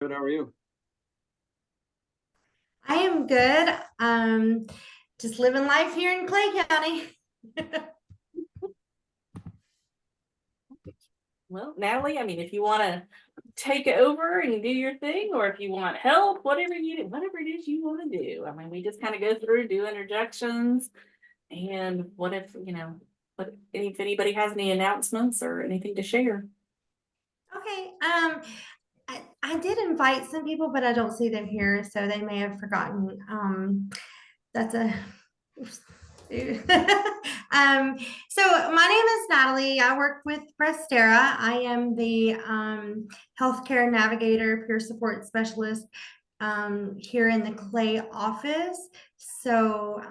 Good, how are you? I am good. Just living life here in Clay County. Well, Natalie, I mean, if you want to take it over and do your thing, or if you want help, whatever it is you want to do. I mean, we just kind of go through, do interjections, and what if anybody has any announcements or anything to share? Okay. I did invite some people, but I don't see them here, so they may have forgotten. That's a so my name is Natalie. I work with Prestera. I am the healthcare navigator, peer support specialist here in the Clay office. So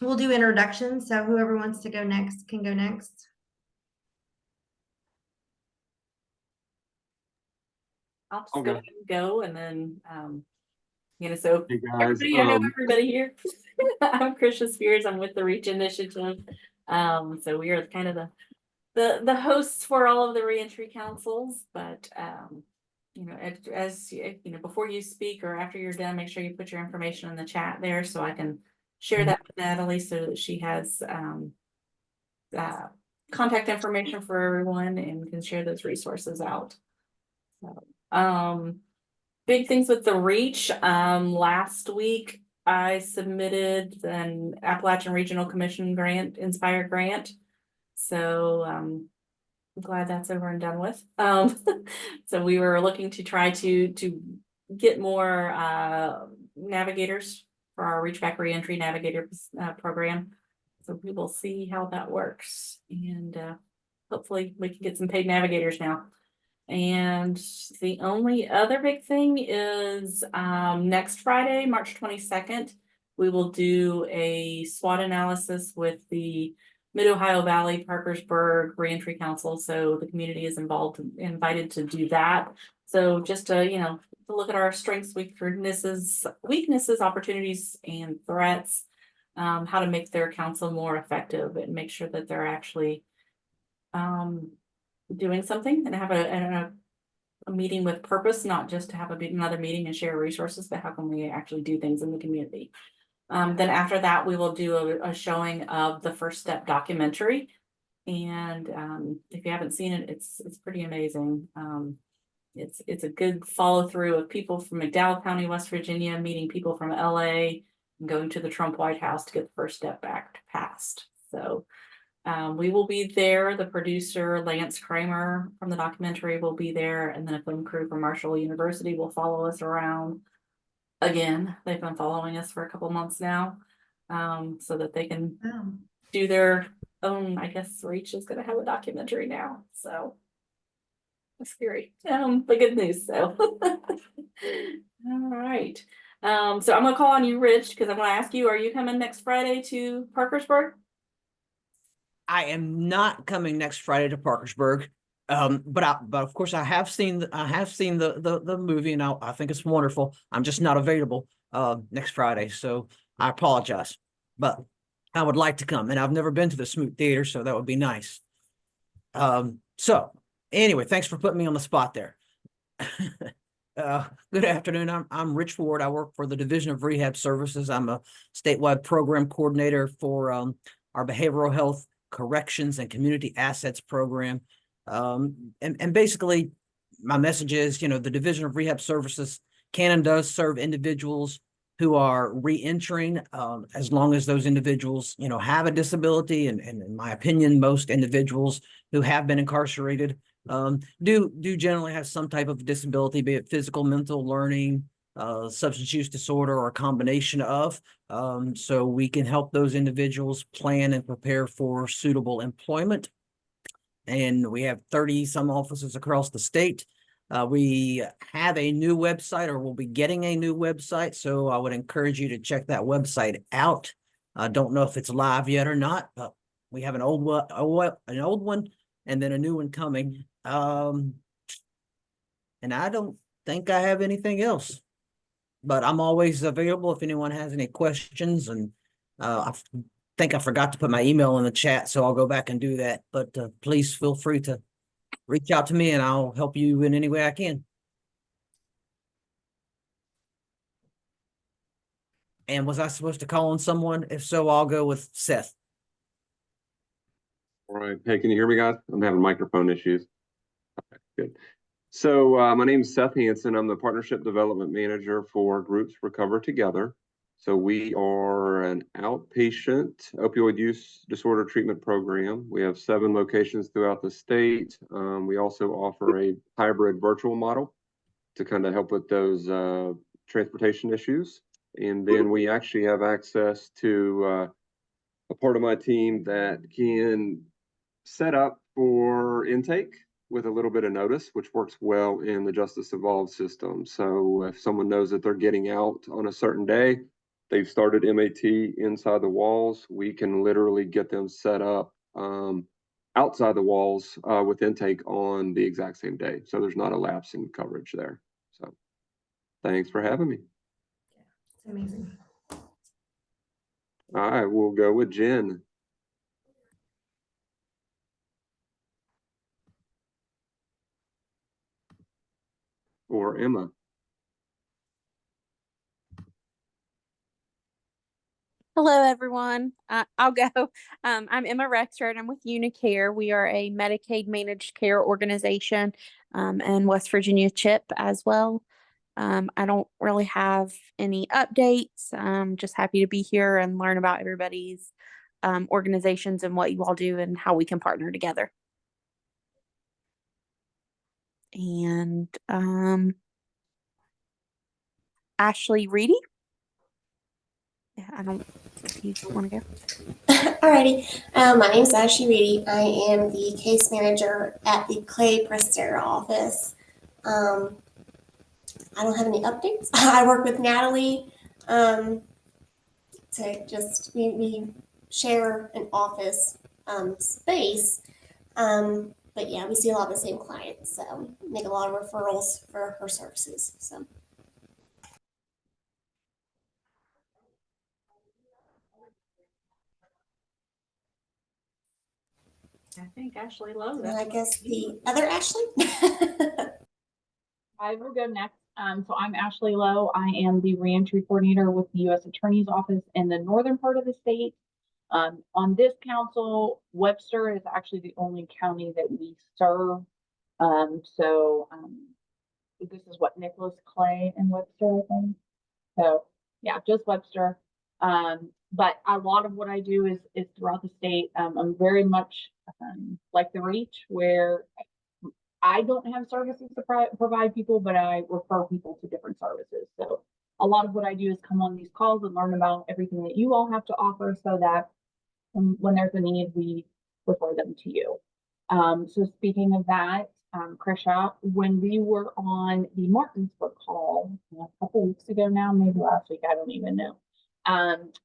we'll do introductions. So whoever wants to go next can go next. I'll just go Okay. ahead and go, and then so Hey guys, everybody, I know everybody here. I'm Krisha Spears. I'm with the Reach Initiative. So we are kind of the hosts for all of the reentry councils, but as before you speak or after you're done, make sure you put your information in the chat there so I can share that with Natalie so that she has uh, contact information for everyone and can share those resources out. So, big things with the reach. Last week I submitted an Appalachian Regional Commission grant, Inspire grant. So I'm glad that's over and done with. So we were looking to try to get more navigators for our Reach Back Reentry Navigator program. So we will see how that works, and hopefully we can get some paid navigators now. And the only other big thing is next Friday, March 22nd, we will do a SWOT analysis with the Mid-Ohio Valley Parkersburg Reentry Council. So the community is invited to do that. So just to look at our strengths, weaknesses, opportunities, and threats, how to make their council more effective and make sure that they're actually doing something and have a meeting with purpose, not just to have another meeting and share resources, but how can we actually do things in the community. Then after that, we will do a showing of the First Step documentary. And if you haven't seen it, it's pretty amazing. It's a good follow through of people from McDowell County, West Virginia, meeting people from LA and going to the Trump White House to get the First Step Act passed. So we will be there. The producer, Lance Kramer from the documentary, will be there. And then a film crew from Marshall University will follow us around. Again, they've been following us for a couple months now, so that they can Wow. do their own. I guess Reach is going to have a documentary now. So that's scary. But good news. So, all right. So I'm going to call on you, Rich, because I'm going to ask you, are you coming next Friday to Parkersburg? I am not coming next Friday to Parkersburg. But of course I have seen the movie, and I think it's wonderful. I'm just not available next Friday, so I apologize. But I would like to come, and I've never been to the Smoot Theater, so that would be nice. So anyway, thanks for putting me on the spot there. Good afternoon. I'm Rich Ford. I work for the Division of Rehab Services. I'm a statewide program coordinator for our behavioral health, corrections, and community assets program. And basically, my message is, the Division of Rehab Services can and does serve individuals who are re-entering, as long as those individuals, have a disability. And in my opinion, most individuals who have been incarcerated do generally have some type of disability, be it physical, mental, learning, substance use disorder, or a combination of. So we can help those individuals plan and prepare for suitable employment. And we have 30 some offices across the state. We have a new website, or we'll be getting a new website. So I would encourage you to check that website out. I don't know if it's live yet or not, but we have an old one and then a new one coming. And I don't think I have anything else, but I'm always available if anyone has any questions. And I think I forgot to put my email in the chat, so I'll go back and do that. But please feel free to reach out to me, and I'll help you in any way I can. And was I supposed to call on someone? If so, I'll go with Seth. All right. Hey, can you hear me, guys? I'm having microphone issues. Okay, good. So my name is Seth Hansen. I'm the Partnership Development Manager for Groups Recover Together. So we are an outpatient opioid use disorder treatment program. We have 7 locations throughout the state. We also offer a hybrid virtual model to kind of help with those transportation issues. And then we actually have access to a part of my team that can set up for intake with a little bit of notice, which works well in the Justice Evolved system. So if someone knows that they're getting out on a certain day, they've started MAT inside the walls, we can literally get them set up outside the walls with intake on the exact same day. So there's not a lapse in coverage there. So thanks for having me. It's amazing. All right, we'll go with Jen. Or Emma. Hello, everyone. I'll go. I'm Emma Webster, and I'm with Unicare. We are a Medicaid managed care organization in West Virginia CHIP as well. I don't really have any updates. I'm just happy to be here and learn about everybody's organizations and what you all do and how we can partner together. And Ashley Reedy. Yeah, I don't. If you want to go. Alrighty, my name is Ashley Reedy. I am the case manager at the Clay Prestera office. I don't have any updates. I work with Natalie to we share an office space. But yeah, we see a lot of the same clients, so make a lot of referrals for her services. So. I think Ashley Lowe. And I guess the other Ashley. I will go next. So I'm Ashley Lowe. I am the reentry coordinator with the U.S. Attorney's Office in the northern part of the state. On this council, Webster is actually the only county that we serve. This is what Nicholas Clay and Webster, I think. So yeah, just Webster. But a lot of what I do is throughout the state. I'm very much like the Reach, where I don't have services to provide people, but I refer people to different services. So a lot of what I do is come on these calls and learn about everything that you all have to offer so that when there's a need, we refer them to you. So speaking of that, Krisha, when we were on the Martinsburg call a couple weeks ago now, maybe last week, I don't even know.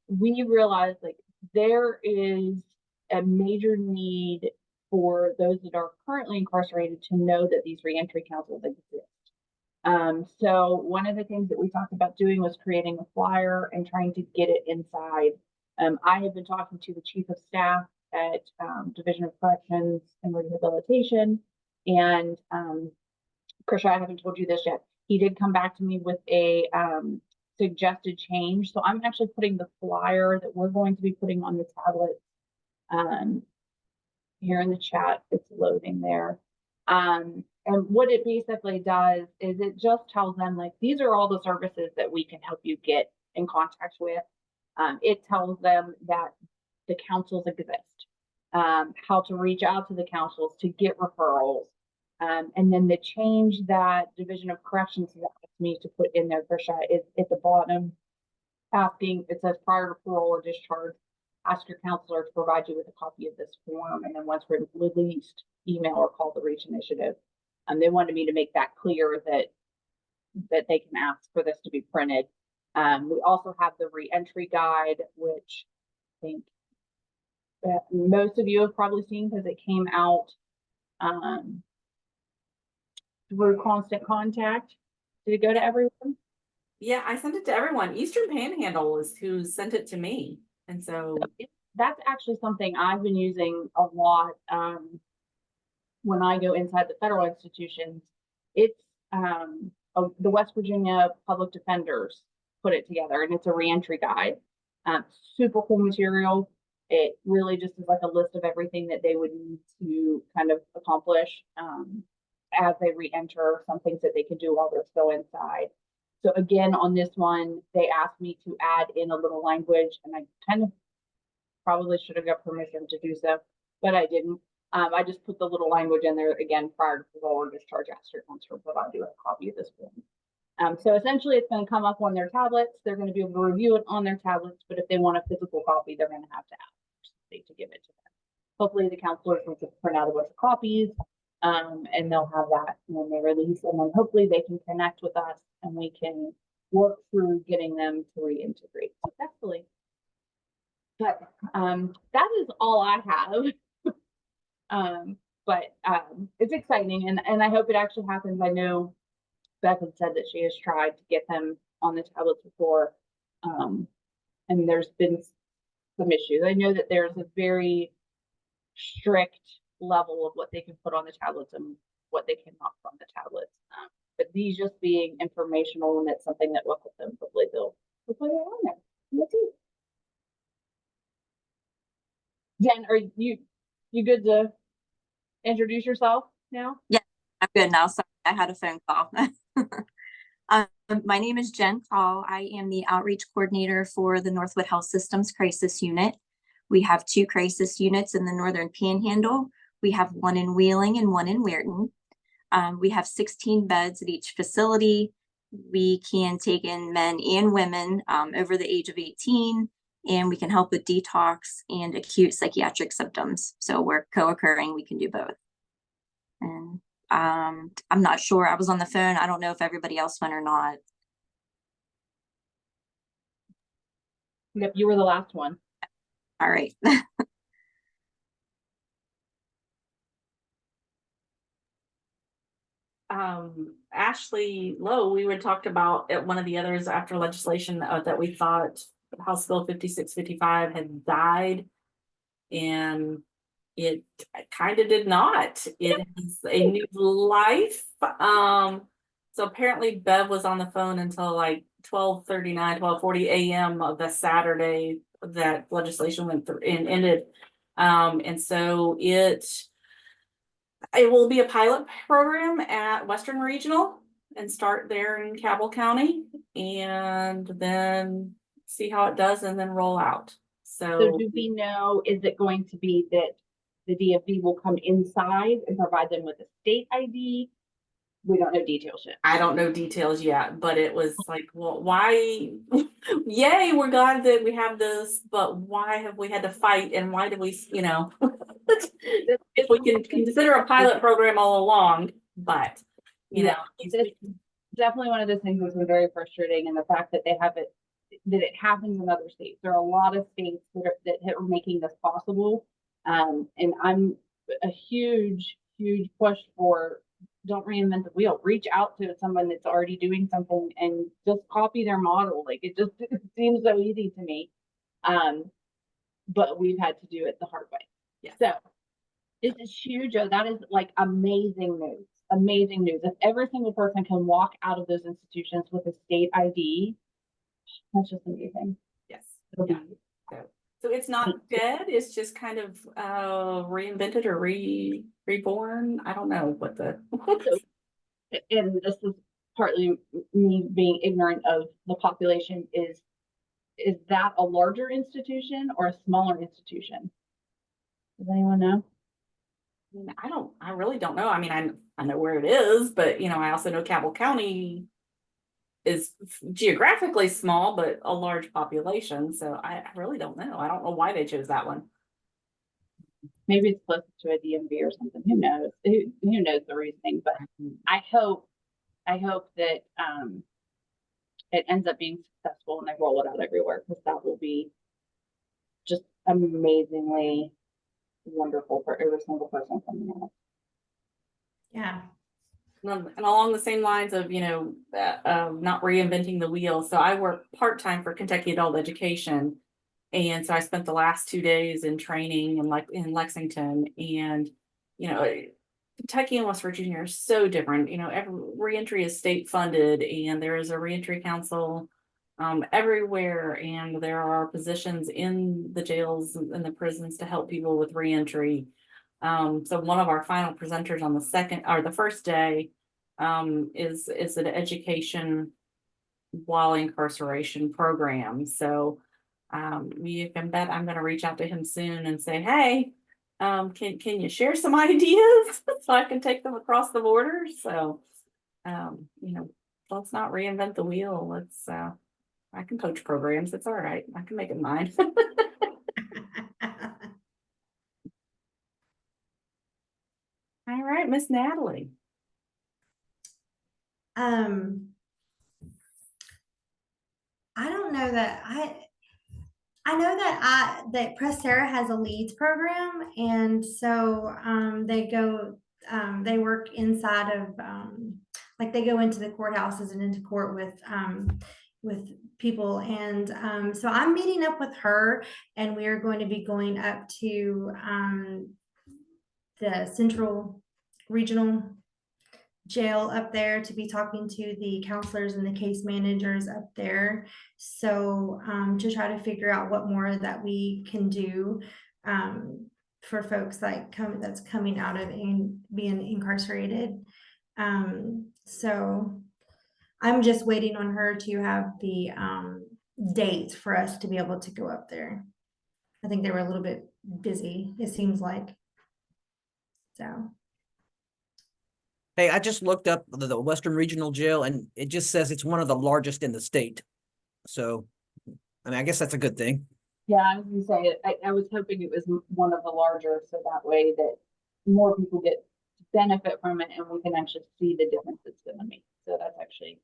We realized like there is a major need for those that are currently incarcerated to know that these reentry councils exist. So one of the things that we talked about doing was creating a flyer and trying to get it inside. I have been talking to the chief of staff at Division of Corrections and Rehabilitation, and Krisha, I haven't told you this yet. He did come back to me with a suggested change. So I'm actually putting the flyer that we're going to be putting on the tablet here in the chat. It's loading there. And what it basically does is it just tells them like, these are all the services that we can help you get in contact with. It tells them that the councils exist, how to reach out to the councils to get referrals. And then the change that Division of Corrections has asked me to put in there, Krisha, is at the bottom, asking, it says prior to parole or discharge, ask your counselor to provide you with a copy of this form. And then once we're released, email or call the Reach Initiative. They wanted me to make that clear that they can ask for this to be printed. We also have the reentry guide, which I think that most of you have probably seen because it came out through Constant Contact. Did it go to everyone? Yeah, I sent it to everyone. Eastern Panhandle is who sent it to me. And so that's actually something I've been using a lot when I go inside the federal institutions. It's the West Virginia Public Defenders put it together, and it's a reentry guide. Super cool material. It really just is like a list of everything that they would need to kind of accomplish as they re-enter, some things that they can do while they're still inside. So again, on this one, they asked me to add in a little language, and I kind of probably should have got permission to do so, but I didn't. I just put the little language in there again prior to parole or discharge after transfer, but I'll do a copy of this one. So essentially it's going to come up on their tablets. They're going to be able to review it on their tablets, but if they want a physical copy, they're going to have to ask to give it to them. Hopefully the counselors will just print out a bunch of copies, and they'll have that when they release, and then hopefully they can connect with us and we can work through getting them to reintegrate successfully. But that is all I have. It's exciting, and I hope it actually happens. I know Beth had said that she has tried to get them on the tablets before, and there's been some issues. I know that there's a very strict level of what they can put on the tablets and what they cannot put on the tablets. But these just being informational, and it's something that will help them. Hopefully they'll put it on there. Let's see. Jen, are you good to introduce yourself now? Yeah, I'm good now. Sorry, I had a phone call. My name is Jen Call. I am the outreach coordinator for the Northwood Health Systems Crisis Unit. We have 2 crisis units in the Northern Panhandle. We have one in Wheeling and one in Weirton. We have 16 beds at each facility. We can take in men and women over the age of 18, and we can help with detox and acute psychiatric symptoms. So we're co-occurring, we can do both. And I'm not sure, I was on the phone. I don't know if everybody else went or not. Yep, you were the last one. All right. Ashley Lowe, we would talked about at one of the others after legislation that we thought House Bill 5655 had died, and it kind of did not. It is a new life. So apparently Bev was on the phone until like 12:40 a.m. of the Saturday that legislation went through and ended. And so it will be a pilot program at Western Regional and start there in Cabell County, and then see how it does and then roll out. So do we know, is it going to be that the DFV will come inside and provide them with a state ID? We don't know details yet. I don't know details yet, but it was like, well, why? Yay, we're glad that we have this, but why have we had to fight, and why do we, if we can consider a pilot program all along, but it's definitely one of those things that's been very frustrating, and the fact that they have it, that it happens in other states. There are a lot of states that are making this possible, and I'm a huge push for, don't reinvent the wheel. Reach out to someone that's already doing something and just copy their model. Like it seems so easy to me. But we've had to do it the hard way. Yeah. So this is huge. That is like amazing news. Amazing news. If every single person can walk out of those institutions with a state ID, that's just amazing. Yes. Yeah. So it's not dead. It's just kind of reinvented or reborn. I don't know what the. And this is partly me being ignorant of the population. Is that a larger institution or a smaller institution? Does anyone know? I really don't know. I mean, I know where it is, but I also know Cabell County is geographically small, but a large population. So I really don't know. I don't know why they chose that one. Maybe it's close to a DMV or something. Who knows? Who knows the reasoning? But I hope that it ends up being successful and they roll it out everywhere, because that will be just amazingly wonderful for every single person coming out. Yeah. And along the same lines of, not reinventing the wheel. So I work part-time for Kentucky Adult Education. And so I spent the last 2 days in training in Lexington, and, Kentucky and West Virginia are so different. Every reentry is state funded, and there is a reentry council everywhere, and there are positions in the jails and the prisons to help people with reentry. So one of our final presenters on the first day, is an education while incarceration program. So, you can bet I'm gonna reach out to him soon and say, hey, can you share some ideas so I can take them across the border? So, let's not reinvent the wheel. I can coach programs. It's all right. I can make it mine. All right, Miss Natalie. I don't know that I know that that Prestera has a leads program, and so they work inside of like they go into the courthouses and into court with people, and so I'm meeting up with her, and we are going to be going up to the Central Regional Jail up there to be talking to the counselors and the case managers up there. So to try to figure out what more that we can do for folks that's coming out of being incarcerated. So I'm just waiting on her to have the dates for us to be able to go up there. I think they were a little bit busy, it seems like. So. Hey, I just looked up the Western Regional Jail, and it just says it's one of the largest in the state. So, I mean, I guess that's a good thing. Yeah, I was gonna say, I was hoping it was one of the larger, so that way that more people get benefit from it and we can actually see the difference it's gonna make. So that's actually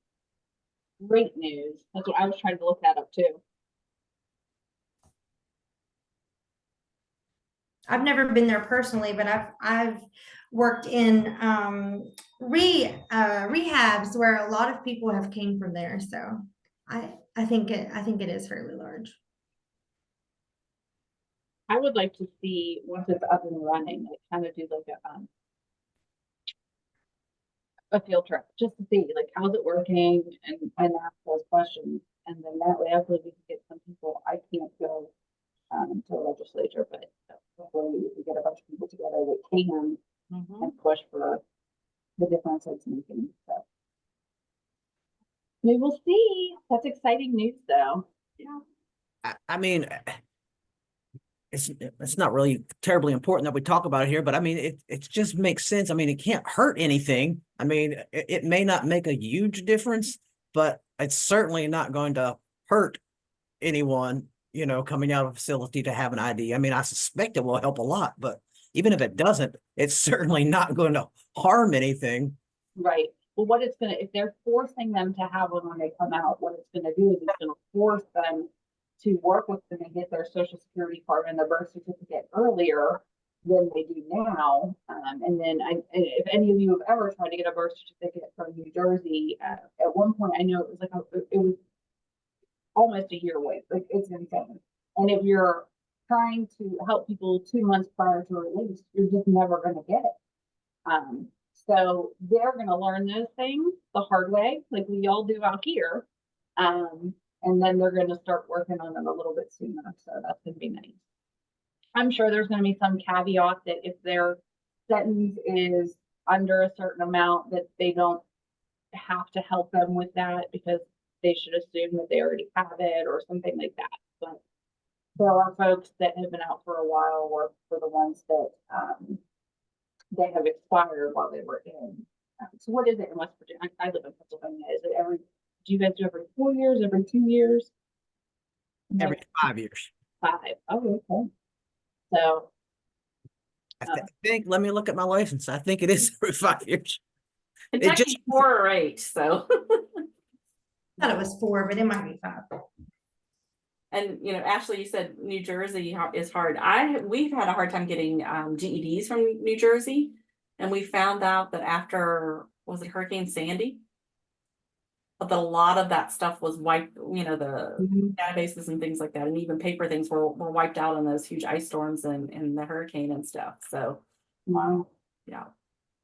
great news. That's what I was trying to look that up too. I've never been there personally, but I've worked in rehabs where a lot of people have came from there. So I think it is fairly large. I would like to see once it's up and running, like kind of do like a field trip just to see like how's it working and ask those questions. And then that way hopefully we can get some people. I can't go to the legislature, but hopefully we can get a bunch of people together that can and push for the difference it's making. So we will see. That's exciting news though. Yeah. I mean, it's not really terribly important that we talk about it here, but I mean, it just makes sense. I mean, it can't hurt anything. I mean, it may not make a huge difference, but it's certainly not going to hurt anyone, coming out of a facility to have an ID. I mean, I suspect it will help a lot, but even if it doesn't, it's certainly not going to harm anything. Right. Well, what it's gonna, if they're forcing them to have one when they come out, what it's gonna do is it's gonna force them to work with them and get their social security card and their birth certificate earlier than they do now. And then if any of you have ever tried to get a birth certificate from New Jersey, at one point, I know it was it was almost a year away. Like it's insane. And if you're trying to help people 2 months prior to release, you're just never going to get it. So they're going to learn those things the hard way, like we all do out here. And then they're going to start working on it a little bit sooner. So that's going to be nice. I'm sure there's going to be some caveat that if their sentence is under a certain amount, that they don't have to help them with that because they should assume that they already have it or something like that. But there are folks that have been out for a while, or for the ones that they have expired while they were in. So what is it in West Virginia? I live in Pennsylvania. Is it do you guys do every 4 years, every 2 years? Every 5 years. 5. Oh, okay. So I think, let me look at my license. I think it is every 5 years. Kentucky's 4 or 8, so. I thought it was 4, but it might be 5. And Ashley, you said New Jersey is hard. We've had a hard time getting GEDs from New Jersey, and we found out that after, was it Hurricane Sandy? But a lot of that stuff was wiped, the databases and things like that, and even paper things were wiped out in those huge ice storms and the hurricane and stuff. So, wow. Yeah.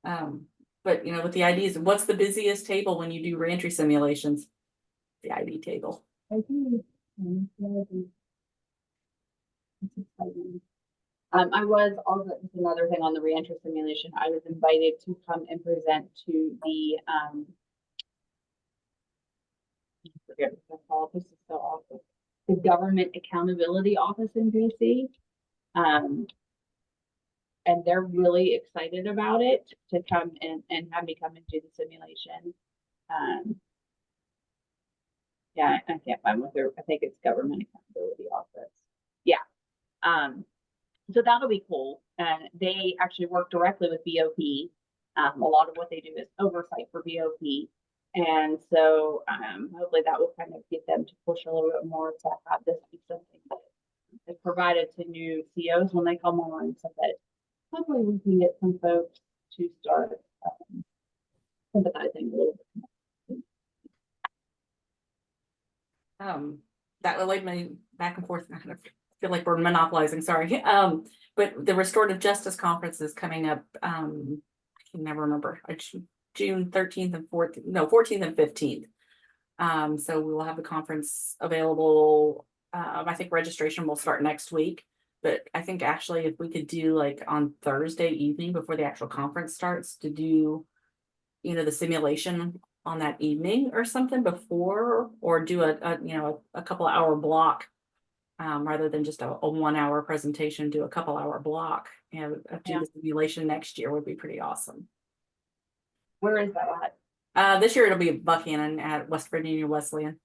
But with the IDs, what's the busiest table when you do reentry simulations? The ID table. I think, it's exciting. I was also, this is another thing on the reentry simulation, I was invited to come and present to the, I forget what they're called, this is so awful, the Government Accountability Office in DC. And they're really excited about it to come and have me come and do the simulation. Yeah, I can't find what they're, I think it's Government Accountability Office. Yeah. So that'll be cool. And they actually work directly with BOP. A lot of what they do is oversight for BOP. And so hopefully that will kind of get them to push a little bit more to have this be something that is provided to new COs when they come on, so that hopefully we can get some folks to start sympathizing a little bit. That will lead me back and forth. I kind of feel like we're monopolizing, sorry. But the Restorative Justice Conference is coming up, I can never remember, June 13th and 14th, no, 14th and 15th. So we will have the conference available. I think registration will start next week, but I think actually if we could do like on Thursday evening before the actual conference starts to do, you know, the simulation on that evening or something before, or do a couple hour block, rather than just a 1 hour presentation, do a couple hour block and do the simulation next year would be pretty awesome. Where is that at? This year it'll be Buchanan at West Virginia Wesleyan.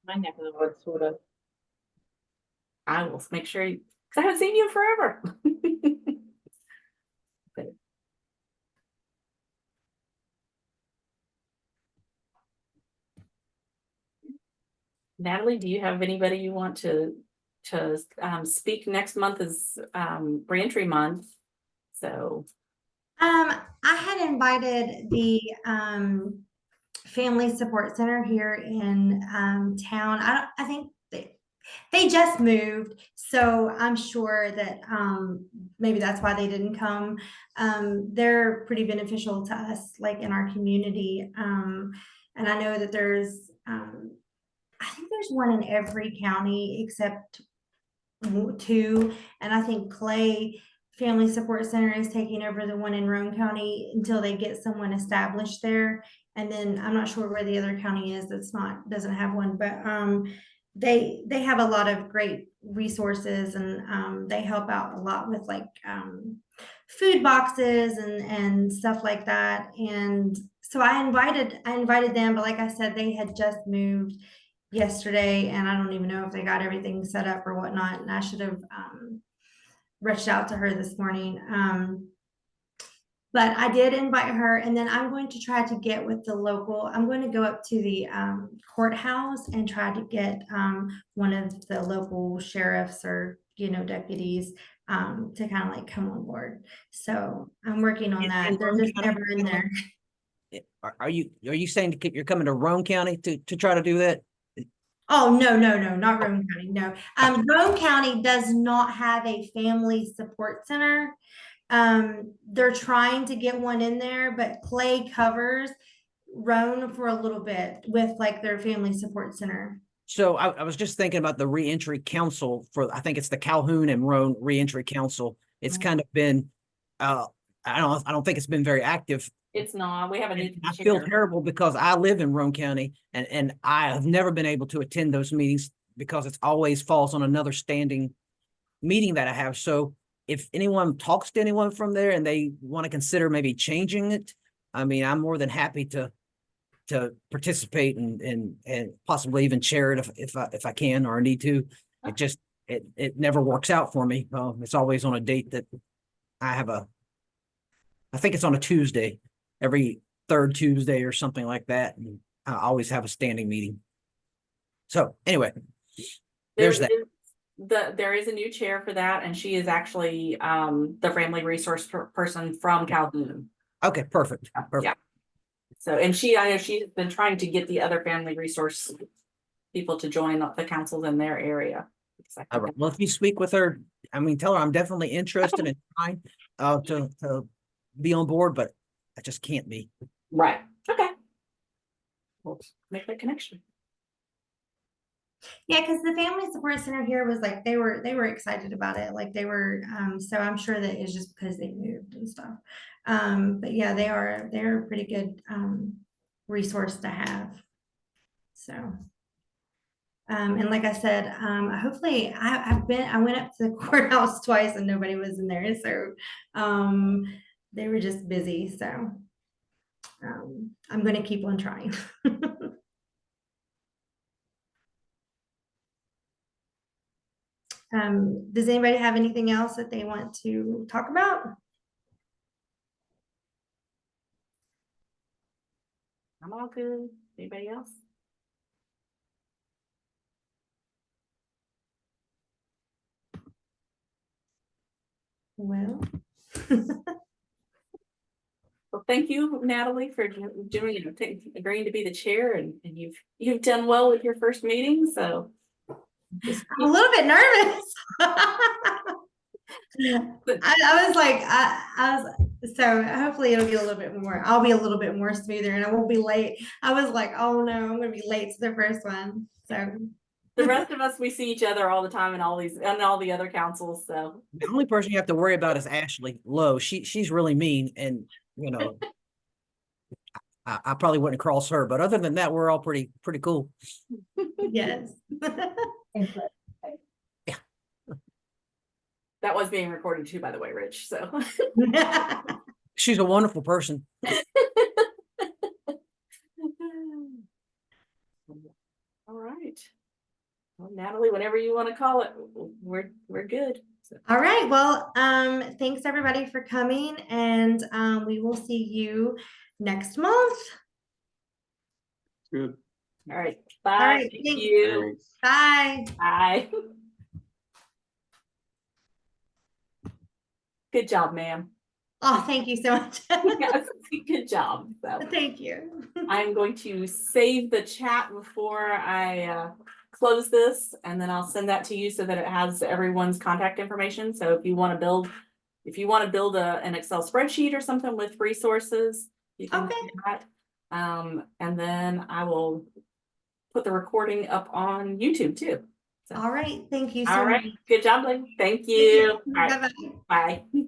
My neck of the woods, sort of. I will make sure because I haven't seen you forever. Natalie, do you have anybody you want to speak? Next month is reentry month, so I had invited the Family Support Center here in town. I think they just moved, so I'm sure that maybe that's why they didn't come. They're pretty beneficial to us, like in our community. And I know that there's I think there's one in every county except 2, and I think Clay Family Support Center is taking over the one in Roane County until they get someone established there. And then I'm not sure where the other county is doesn't have one, but they have a lot of great resources, and they help out a lot with like food boxes and stuff like that. And so I invited them, but like I said, they had just moved yesterday, and I don't even know if they got everything set up or whatnot. And I should have reached out to her this morning. But I did invite her, and then I'm going to try to get with the local. I'm going to go up to the courthouse and try to get one of the local sheriffs or deputies to kind of like come on board. So I'm working on that. They're just never in there. Are you saying you're coming to Roane County to try to do that? Oh, no, not Roane County. No. Roane County does not have a family support center. They're trying to get one in there, but Clay covers Roane for a little bit with like their family support center. So I was just thinking about the reentry council I think it's the Calhoun and Roane Reentry Council. It's kind of been, I don't think it's been very active. it's not. We have a new I feel terrible because I live in Roane County and I have never been able to attend those meetings because it's always falls on another standing meeting that I have. So if anyone talks to anyone from there and they want to consider maybe changing it, I mean, I'm more than happy to participate and possibly even chair it if I can or need to. It just it never works out for me. It's always on a date that I think it's on a Tuesday, every third Tuesday or something like that. And I always have a standing meeting. So anyway, there's that. There is a new chair for that, and she is actually the family resource person from Calhoun. Okay, perfect. Yeah. So, and I know she's been trying to get the other family resource people to join the councils in their area. All right. Well, if you speak with her, I mean, tell her I'm definitely interested in trying to be on board, but I just can't be. Right. Okay. we'll make that connection. Yeah, because the family support center here was like they were excited about it. Like they were, so I'm sure that it's just because they moved and stuff. But yeah, they're a pretty good resource to have. So and like I said, hopefully I went up to the courthouse twice and nobody was in there. So they were just busy. So I'm gonna keep on trying. Does anybody have anything else that they want to talk about? I'm all good. Anybody else? Well, Well, thank you, Natalie, for doing, agreeing to be the chair, and you've done well with your first meeting, so. Just I'm a little bit nervous. I was like, I was so hopefully it'll be a little bit more. I'll be a little bit more smoother, and I won't be late. I was like, oh no, I'm gonna be late to the first one. So the rest of us, we see each other all the time in all the other councils, so. The only person you have to worry about is Ashley Lowe. She's really mean, and you know, I probably wouldn't cross her, but other than that, we're all pretty cool. yes. That was being recorded too, by the way, Rich, so. She's a wonderful person. All right. Well, Natalie, whatever you want to call it, we're good. So. All right. Well, thanks everybody for coming, and we will see you next month. Good. All right. Bye. All right, Thank thanks. you. Bye. Bye. Good job, ma'am. Oh, thank you so much. Yes, good job. So Thank you. I'm going to save the chat before I close this, and then I'll send that to you so that it has everyone's contact information. So if you want to build an Excel spreadsheet or something with resources, you can do that. And then I will put the recording up on YouTube too. So. All right. Thank you so All right. much. Good job, Lynn. Thank you. All right. Bye-bye. Bye.